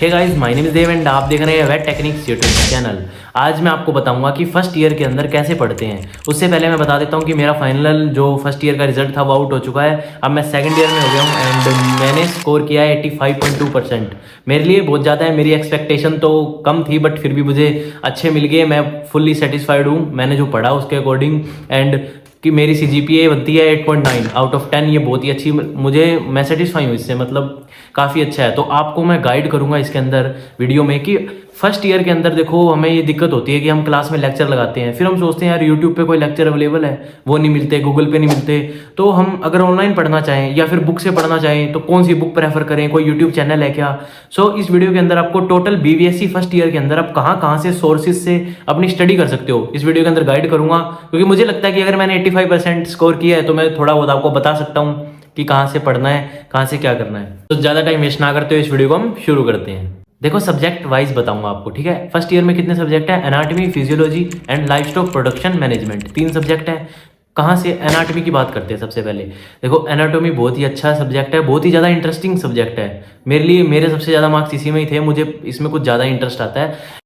Hey guys, my name is Dev and आप देख रहे हैं वेट टेक्निक्स यूट्यूब चैनल। आज मैं आपको बताऊंगा कि फर्स्ट ईयर के अंदर कैसे पढ़ते हैं। उससे पहले मैं बता देता हूं कि मेरा फाइनल जो फर्स्ट ईयर का रिजल्ट था वो आउट हो चुका है। अब मैं सेकंड ईयर में हो गया हूं एंड मैंने स्कोर किया है 85.2%। मेरे लिए बहुत ज़्यादा है, मेरी एक्सपेक्टेशन तो कम थी बट फिर भी मुझे अच्छे मिल गए। मैं फुल्ली सेटिस्फाइड हूँ मैंने जो पढ़ा उसके अकॉर्डिंग। एंड कि मेरी CGPA बनती है 8.9 आउट ऑफ 10। ये बहुत ही अच्छी, मैं सेटिस्फाई हूँ इससे, मतलब काफ़ी अच्छा है। तो आपको मैं गाइड करूँगा इसके अंदर वीडियो में कि फर्स्ट ईयर के अंदर देखो हमें ये दिक्कत होती है कि हम क्लास में लेक्चर लगाते हैं, फिर हम सोचते हैं यार यूट्यूब पे कोई लेक्चर अवेलेबल है, वो नहीं मिलते, गूगल पे नहीं मिलते। तो हम अगर ऑनलाइन पढ़ना चाहें या फिर बुक से पढ़ना चाहें तो कौन सी बुक प्रेफर करें, कोई यूट्यूब चैनल है क्या। सो इस वीडियो के अंदर आपको टोटल BVSC फर्स्ट ईयर के अंदर आप कहाँ से सोर्सेज से अपनी स्टडी कर सकते हो इस वीडियो के अंदर गाइड करूँगा। क्योंकि मुझे लगता है कि अगर मैंने 85% स्कोर किया है तो मैं थोड़ा बहुत आपको बता सकता हूँ कि कहाँ से पढ़ना है, कहाँ से क्या करना है। तो ज़्यादा टाइम वेस्ट ना करते हुए इस वीडियो को हम शुरू करते हैं। देखो सब्जेक्ट वाइज बताऊंगा आपको, ठीक है। फर्स्ट ईयर में कितने सब्जेक्ट है? Anatomy, physiology and livestock production management, 3 subject है। कहाँ से एनाटॉमी की बात करते हैं सबसे पहले। देखो एनाटॉमी बहुत ही अच्छा सब्जेक्ट है, बहुत ही ज़्यादा इंटरेस्टिंग सब्जेक्ट है मेरे लिए। मेरे सबसे ज़्यादा मार्क्स इसी में ही थे, मुझे इसमें कुछ ज़्यादा इंटरेस्ट आता है।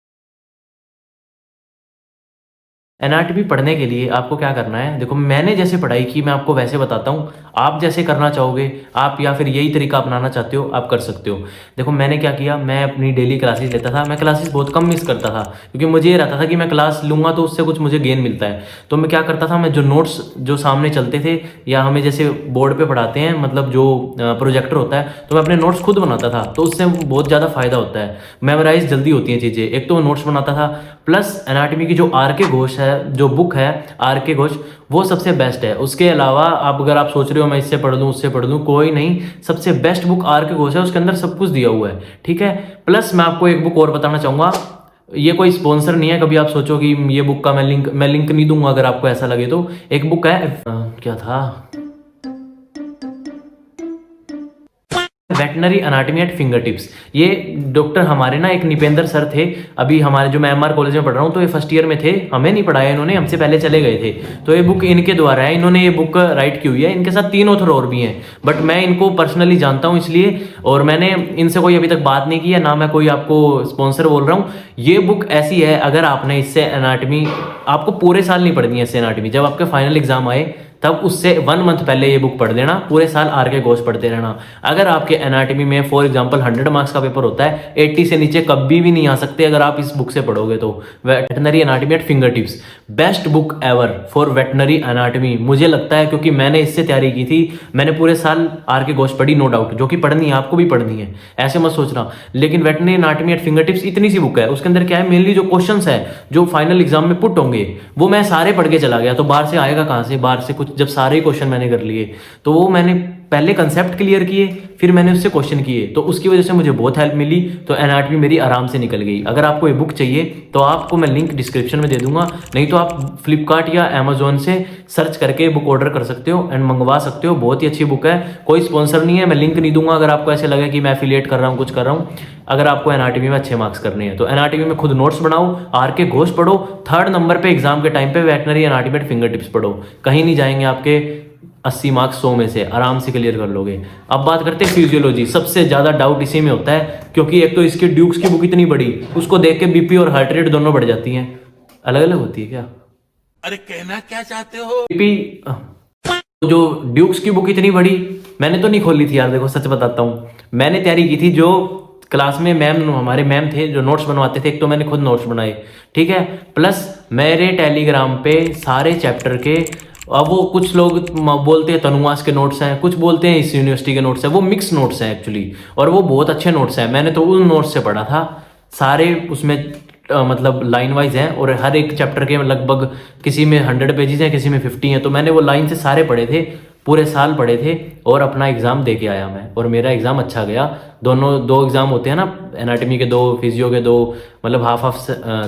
एनाटॉमी पढ़ने के लिए आपको क्या करना है, देखो मैंने जैसे पढ़ाई की मैं आपको वैसे बताता हूँ। आप जैसे करना चाहोगे आप, या फिर यही तरीका अपनाना चाहते हो आप कर सकते हो। देखो मैंने क्या किया, मैं अपनी डेली क्लासेस लेता था। मैं क्लासेस बहुत कम मिस करता था क्योंकि मुझे ये रहता था कि मैं क्लास लूँगा तो उससे कुछ मुझे गेन मिलता है। तो मैं क्या करता था, मैं जो नोट्स जो सामने चलते थे या हमें जैसे बोर्ड पर पढ़ाते हैं, मतलब जो प्रोजेक्टर होता है, तो मैं अपने नोट्स खुद बनाता था। तो उससे बहुत ज़्यादा फायदा होता है, मेमोराइज जल्दी होती हैं चीज़ें। एक तो नोट्स बनाता था, प्लस एनाटॉमी की जो RK घोष है, जो बुक है RK घोष, वो सबसे बेस्ट है। उसके अलावा आप अगर आप सोच रहे हो मैं इससे पढ़ लूँ उससे पढ़ लूँ, कोई नहीं, सबसे बेस्ट बुक RK घोष है। उसके अंदर सब कुछ दिया हुआ है, ठीक है। प्लस मैं आपको एक बुक और बताना चाहूँगा, ये कोई स्पॉन्सर नहीं है, कभी आप सोचो कि ये बुक का मैं लिंक नहीं दूंगा अगर आपको ऐसा लगे तो। एक बुक है क्या था, veterinary anatomy at fingertips. ये डॉक्टर हमारे ना एक निपेंद्र सर थे, अभी हमारे जो मैं MR कॉलेज में पढ़ रहा हूँ, तो ये फर्स्ट ईयर में थे। हमें नहीं पढ़ाया इन्होंने, हमसे पहले चले गए थे। तो ये बुक इनके द्वारा है, इन्होंने ये बुक राइट की हुई है। इनके साथ 3 ऑथर और भी हैं बट मैं इनको पर्सनली जानता हूँ इसलिए, और मैंने इनसे कोई अभी तक बात नहीं की है, ना मैं कोई आपको स्पॉन्सर बोल रहा हूँ। ये बुक ऐसी है, अगर आपने इससे एनाटॉमी, आपको पूरे साल नहीं पढ़नी है इससे एनाटॉमी, जब आपके फाइनल एग्जाम आए तब उससे 1 मंथ पहले ये बुक पढ़ देना, पूरे साल RK घोष पढ़ते रहना। अगर आपके एनाटॉमी में फॉर एग्जांपल 100 मार्क्स का पेपर होता है, 80 से नीचे कभी भी नहीं आ सकते अगर आप इस बुक से पढ़ोगे तो। Veterinary anatomy at fingertips, best book ever for veterinary anatomy मुझे लगता है, क्योंकि मैंने इससे तैयारी की थी। मैंने पूरे साल RK घोष पढ़ी, नो डाउट, जो कि पढ़नी है, आपको भी पढ़नी है, ऐसे मत सोचना। लेकिन veterinary anatomy at fingertips इतनी सी बुक है, उसके अंदर क्या है, मेनली जो क्वेश्चंस है जो फाइनल एग्जाम में पुट होंगे वो मैं सारे पढ़ के चला गया। तो बाहर से आएगा कहाँ से, बाहर से कुछ, जब सारे क्वेश्चन मैंने कर लिए तो वो मैंने पहले कंसेप्ट क्लियर किए, फिर मैंने उससे क्वेश्चन किए, तो उसकी वजह से मुझे बहुत हेल्प मिली। तो एनाटॉमी मेरी आराम से निकल गई। अगर आपको ये बुक चाहिए तो आपको मैं लिंक डिस्क्रिप्शन में दे दूंगा, नहीं तो आप फ्लिपकार्ट या अमेजोन से सर्च करके बुक ऑर्डर कर सकते हो एंड मंगवा सकते हो। बहुत ही अच्छी बुक है, कोई स्पॉन्सर नहीं है, मैं लिंक नहीं दूंगा अगर आपको ऐसे लगे कि मैं एफिलिएट कर रहा हूँ, कुछ कर रहा हूँ। अगर आपको एनाटॉमी में अच्छे मार्क्स करने हैं तो एनाटॉमी में खुद नोट्स बनाओ, RK घोष पढ़ो, 3rd नंबर पे एग्जाम के टाइम पे veterinary anatomy at fingertips पढ़ो, कहीं नहीं जाएंगे आपके 80 मार्क्स 100 में से, आराम से क्लियर कर लोगे। अब बात करते हैं फिजियोलॉजी। सबसे ज़्यादा डाउट इसी में होता है क्योंकि एक तो इसकी ड्यूक्स की बुक इतनी बड़ी, उसको देख के BP और हार्ट रेट दोनों बढ़ जाती हैं। अलग अलग होती है क्या? अरे कहना क्या चाहते हो? BP जो ड्यूक्स की बुक इतनी बड़ी मैंने तो नहीं खोली थी यार। देखो सच बताता हूँ, मैंने तैयारी की थी, जो क्लास में हमारे मैम थे जो नोट्स बनवाते थे, एक तो मैंने खुद नोट्स बनाए, ठीक है। प्लस मेरे टेलीग्राम पे सारे चैप्टर के, अब वो कुछ लोग बोलते हैं तनुवास के नोट्स हैं, कुछ बोलते हैं इस यूनिवर्सिटी के नोट्स हैं, वो मिक्स नोट्स हैं एक्चुअली, और वो बहुत अच्छे नोट्स हैं। मैंने तो उन नोट्स से पढ़ा था, सारे उसमें मतलब लाइन वाइज हैं, और हर एक चैप्टर के लगभग किसी में 100 पेजेस हैं, किसी में 50 हैं। तो मैंने वो लाइन से सारे पढ़े थे, पूरे साल पढ़े थे, और अपना एग्ज़ाम दे के आया मैं, और मेरा एग्ज़ाम अच्छा गया। दोनों 2 एग्ज़ाम होते हैं ना, एनाटॉमी के 2, फिजियो के 2, मतलब हाफ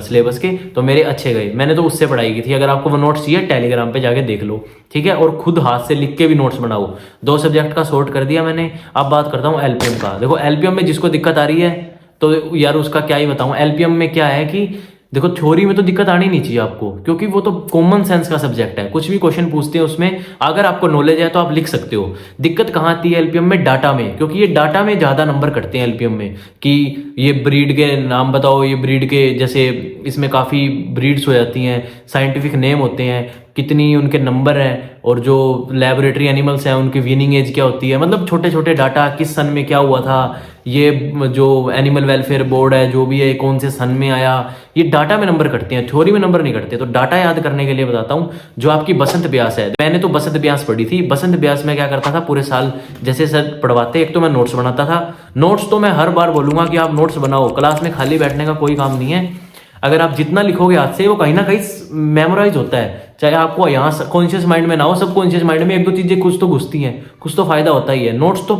सिलेबस के, तो मेरे अच्छे गए। मैंने तो उससे पढ़ाई की थी। अगर आपको वो नोट्स चाहिए टेलीग्राम पे जाके देख लो, ठीक है। और खुद हाथ से लिख के भी नोट्स बनाओ। 2 सब्जेक्ट का सॉर्ट कर दिया मैंने। अब बात करता हूँ LPM का। देखो LPM में जिसको दिक्कत आ रही है तो यार उसका क्या ही बताऊँ। LPM में क्या है कि देखो थ्योरी में तो दिक्कत आनी नहीं चाहिए आपको, क्योंकि वो तो कॉमन सेंस का सब्जेक्ट है, कुछ भी क्वेश्चन पूछते हैं उसमें अगर आपको नॉलेज है तो आप लिख सकते हो। दिक्कत कहाँ आती है एलपीएम में? डाटा में, क्योंकि ये डाटा में ज़्यादा नंबर कटते हैं एलपीएम में कि ये ब्रीड के नाम बताओ, ये ब्रीड के जैसे इसमें काफ़ी ब्रीड्स हो जाती हैं, साइंटिफिक नेम होते हैं, कितनी उनके नंबर हैं, और जो लेबोरेटरी एनिमल्स हैं उनकी विनिंग एज क्या होती है, मतलब छोटे छोटे डाटा, किस सन में क्या हुआ था, ये जो एनिमल वेलफेयर बोर्ड है जो भी है कौन से सन में आया, ये डाटा में नंबर कटते हैं, थ्योरी में नंबर नहीं कटते। तो डाटा याद करने के लिए बताता हूँ, जो आपकी बसंत ब्यास है, मैंने तो बसंत ब्यास पढ़ी थी। बसंत ब्यास में क्या करता था, पूरे साल जैसे सर पढ़वाते, एक तो मैं नोट्स बनाता था। नोट्स तो मैं हर बार बोलूँगा कि आप नोट्स बनाओ, क्लास में खाली बैठने का कोई काम नहीं है। अगर आप जितना लिखोगे हाथ से वो कहीं ना कहीं मेमोराइज होता है, चाहे आपको यहाँ कॉन्शियस माइंड में ना हो, सब कॉन्शियस माइंड में एक दो चीज़ें कुछ तो घुसती हैं, कुछ तो फायदा होता ही है। नोट्स तो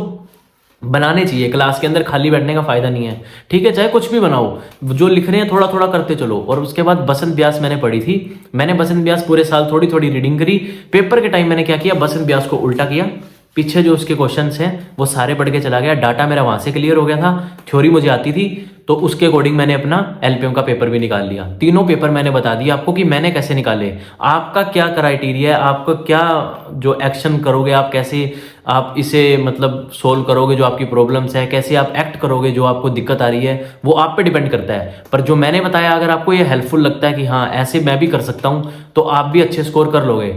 बनाने चाहिए, क्लास के अंदर खाली बैठने का फायदा नहीं है, ठीक है? चाहे कुछ भी बनाओ, जो लिख रहे हैं थोड़ा थोड़ा करते चलो। और उसके बाद बसंत ब्यास मैंने पढ़ी थी, मैंने बसंत ब्यास पूरे साल थोड़ी थोड़ी रीडिंग करी। पेपर के टाइम मैंने क्या किया, बसंत ब्यास को उल्टा किया, पीछे जो उसके क्वेश्चंस हैं वो सारे पढ़ के चला गया। डाटा मेरा वहाँ से क्लियर हो गया था, थ्योरी मुझे आती थी, तो उसके अकॉर्डिंग मैंने अपना एलपीएम का पेपर भी निकाल लिया। तीनों पेपर मैंने बता दिया आपको कि मैंने कैसे निकाले, आपका क्या क्राइटेरिया है, आपका क्या जो एक्शन करोगे, आप कैसे आप इसे मतलब सोल्व करोगे, जो आपकी प्रॉब्लम्स है, कैसे आप एक्ट करोगे, जो आपको दिक्कत आ रही है, वो आप पे डिपेंड करता है। पर जो मैंने बताया, अगर आपको ये हेल्पफुल लगता है कि हाँ ऐसे मैं भी कर सकता हूँ, तो आप भी अच्छे स्कोर कर लोगे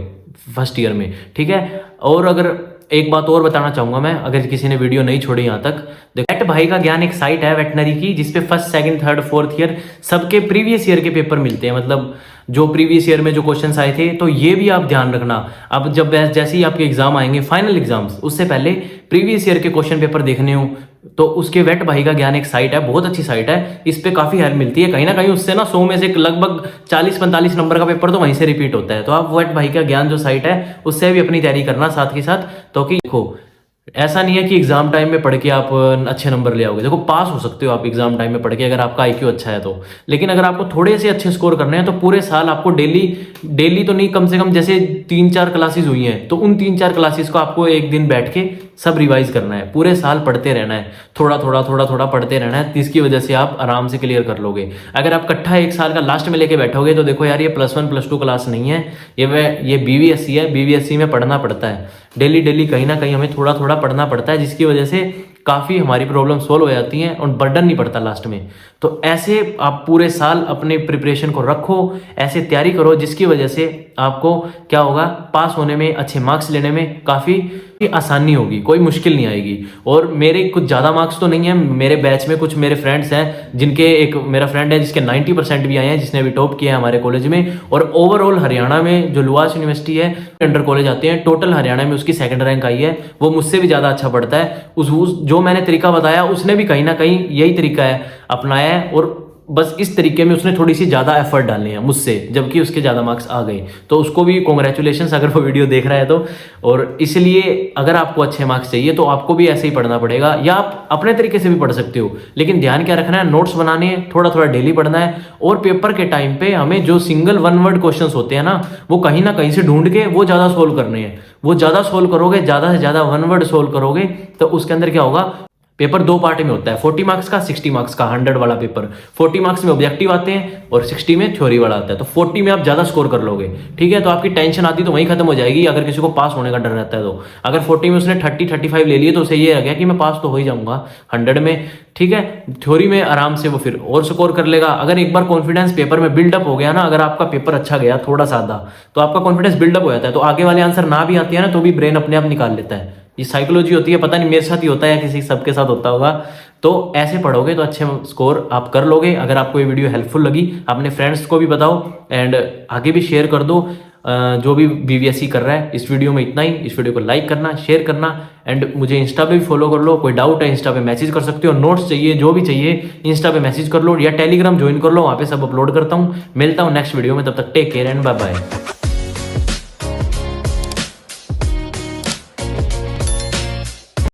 फर्स्ट ईयर में, ठीक है? और अगर एक बात और बताना चाहूँगा मैं, अगर किसी ने वीडियो नहीं छोड़ी यहाँ तक, वेट भाई का ज्ञान एक साइट है वेटनरी की, जिसपे first second third fourth year सबके प्रीवियस ईयर के पेपर मिलते हैं, मतलब जो प्रीवियस ईयर में जो क्वेश्चंस आए थे। तो ये भी आप ध्यान रखना, अब जब जैसे ही आपके एग्जाम आएंगे फाइनल एग्जाम्स, उससे पहले प्रीवियस ईयर के क्वेश्चन पेपर देखने हो तो उसके वेट भाई का ज्ञान एक साइट है, बहुत अच्छी साइट है, इस पे काफ़ी हेल्प मिलती है। कहीं ना कहीं उससे ना 100 में से लगभग 40-45 नंबर का पेपर तो वहीं से रिपीट होता है। तो आप वेट भाई का ज्ञान जो साइट है उससे भी अपनी तैयारी करना साथ के साथ। तो कि देखो ऐसा नहीं है कि एग्जाम टाइम में पढ़ के आप अच्छे नंबर ले आओगे, देखो पास हो सकते हो आप एग्जाम टाइम में पढ़ के अगर आपका आईक्यू अच्छा है तो। लेकिन अगर आपको थोड़े से अच्छे स्कोर करने हैं तो पूरे साल आपको डेली तो नहीं, कम से कम जैसे 3-4 क्लासेस हुई हैं तो उन 3-4 क्लासेस को आपको एक दिन बैठ के सब रिवाइज करना है, पूरे साल पढ़ते रहना है, थोड़ा थोड़ा पढ़ते रहना है, जिसकी वजह से आप आराम से क्लियर कर लोगे। अगर आप इकट्ठा एक साल का लास्ट में लेके बैठोगे तो देखो यार, ये +1 +2 क्लास नहीं है, ये बीवीएससी है, बीवीएससी में पढ़ना पड़ता है डेली कहीं ना कहीं हमें थोड़ा थोड़ा पढ़ना पड़ता है, जिसकी वजह से काफ़ी हमारी प्रॉब्लम सोल्व हो जाती हैं और बर्डन नहीं पड़ता लास्ट में। तो ऐसे आप पूरे साल अपने प्रिपरेशन को रखो, ऐसे तैयारी करो जिसकी वजह से आपको क्या होगा, पास होने में, अच्छे मार्क्स लेने में काफ़ी आसानी होगी, कोई मुश्किल नहीं आएगी। और मेरे कुछ ज़्यादा मार्क्स तो नहीं है, मेरे बैच में कुछ मेरे फ्रेंड्स हैं जिनके, एक मेरा फ्रेंड है जिसके 90% भी आए हैं, जिसने भी टॉप किया है हमारे कॉलेज में। और ओवरऑल हरियाणा में जो लुआस यूनिवर्सिटी है अंडर कॉलेज आते हैं, टोटल हरियाणा में उसकी 2nd रैंक आई है, वो मुझसे भी ज़्यादा अच्छा पढ़ता है। जो मैंने तरीका बताया उसने भी कहीं ना कहीं यही तरीका है अपनाया है, और बस इस तरीके में उसने थोड़ी सी ज़्यादा एफर्ट डालने हैं मुझसे, जबकि उसके ज़्यादा मार्क्स आ गए। तो उसको भी कॉन्ग्रेचुलेशंस अगर वो वीडियो देख रहा है तो। और इसलिए अगर आपको अच्छे मार्क्स चाहिए तो आपको भी ऐसे ही पढ़ना पड़ेगा, या आप अपने तरीके से भी पढ़ सकते हो, लेकिन ध्यान क्या रखना है, नोट्स बनाने हैं, थोड़ा थोड़ा डेली पढ़ना है। और पेपर के टाइम पे हमें जो सिंगल 1 वर्ड क्वेश्चन होते हैं ना, वो कहीं ना कहीं से ढूंढ के वो ज़्यादा सोल्व करने हैं। वो ज़्यादा सोल्व करोगे, ज़्यादा से ज़्यादा 1 वर्ड सोल्व करोगे, तो उसके अंदर क्या होगा, पेपर 2 पार्ट में होता है, 40 मार्क्स का, 60 मार्क्स का, 100 वाला पेपर। 40 मार्क्स में ऑब्जेक्टिव आते हैं और 60 में थ्योरी वाला आता है। तो 40 में आप ज़्यादा स्कोर कर लोगे, ठीक है? तो आपकी टेंशन आती तो वहीं खत्म हो जाएगी, अगर किसी को पास होने का डर रहता है तो। अगर 40 में उसने 30-35 ले लिए तो उसे ये रह गया कि मैं पास तो हो ही जाऊंगा 100 में, ठीक है? थ्योरी में आराम से वो फिर और स्कोर कर लेगा। अगर एक बार कॉन्फिडेंस पेपर में बिल्डअप हो गया ना, अगर आपका पेपर अच्छा गया थोड़ा सादा, तो आपका कॉन्फिडेंस बिल्डअप हो जाता है, तो आगे वाले आंसर ना भी आती है ना तो भी ब्रेन अपने आप निकाल लेता है। ये साइकोलॉजी होती है, पता नहीं मेरे साथ ही होता है, किसी सबके साथ होता होगा। तो ऐसे पढ़ोगे तो अच्छे स्कोर आप कर लोगे। अगर आपको ये वीडियो हेल्पफुल लगी, अपने फ्रेंड्स को भी बताओ एंड आगे भी शेयर कर दो, जो भी बीवीएससी कर रहा है। इस वीडियो में इतना ही। इस वीडियो को लाइक करना, शेयर करना एंड मुझे इंस्टा पे भी फॉलो कर लो। कोई डाउट है इंस्टा पे मैसेज कर सकते हो, नोट्स चाहिए, जो भी चाहिए इंस्टा पे मैसेज कर लो, या टेलीग्राम ज्वाइन कर लो, वहाँ पे सब अपलोड करता हूँ। मिलता हूँ नेक्स्ट वीडियो में, तब तक take care and bye bye.